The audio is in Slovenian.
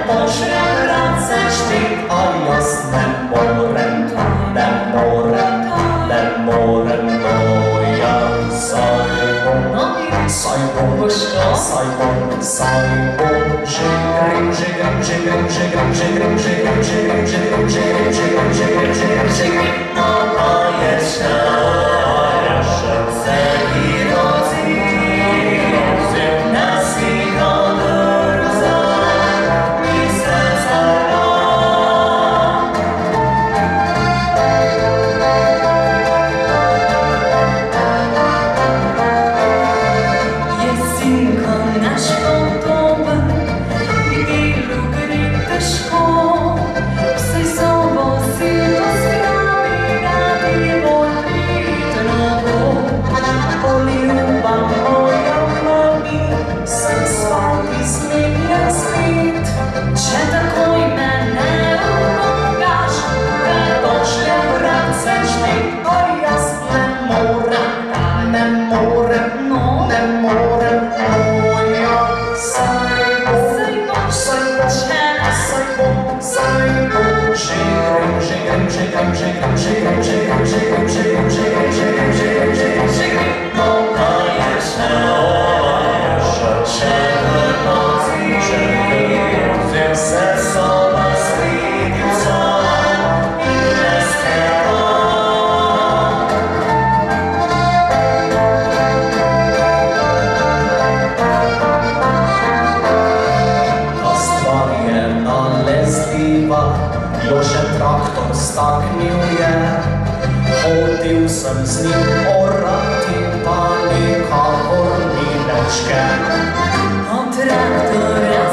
pošlje vraceš ti, a jaz ne morem, ne morem, ne morem, moja, saj bom, saj bom, saj bom, saj bom, že grem, že grem, že grem, že grem, že grem, že grem, že grem, že grem, že grem, že grem, že grem, že grem, že grem, no a jeszcze se výrozí, na svých odruzách mi srdce dá. Jesinko náš podoben, ilu gre težko, vse sobo si to spravi, radi bolj pridno bo. Poljuba moja mami, sem svaki smenjen svet, če takoj me ne umogaš, me pošlje vraceš ti, a jaz ne morem, ne morem, ne morem, moja, saj bom, saj bom, saj bom, že grem, že grem, že grem, že grem, že grem, že grem, že grem, že grem, že grem, že grem, že grem, že grem, že grem, no a jeszcze się wychodzi, se soba svidica i nesketa. Ta stvar je nalezljiva, Jože traktor staknil je, hotel sem z njim orati, pa nikakor ni več ker. Od traktora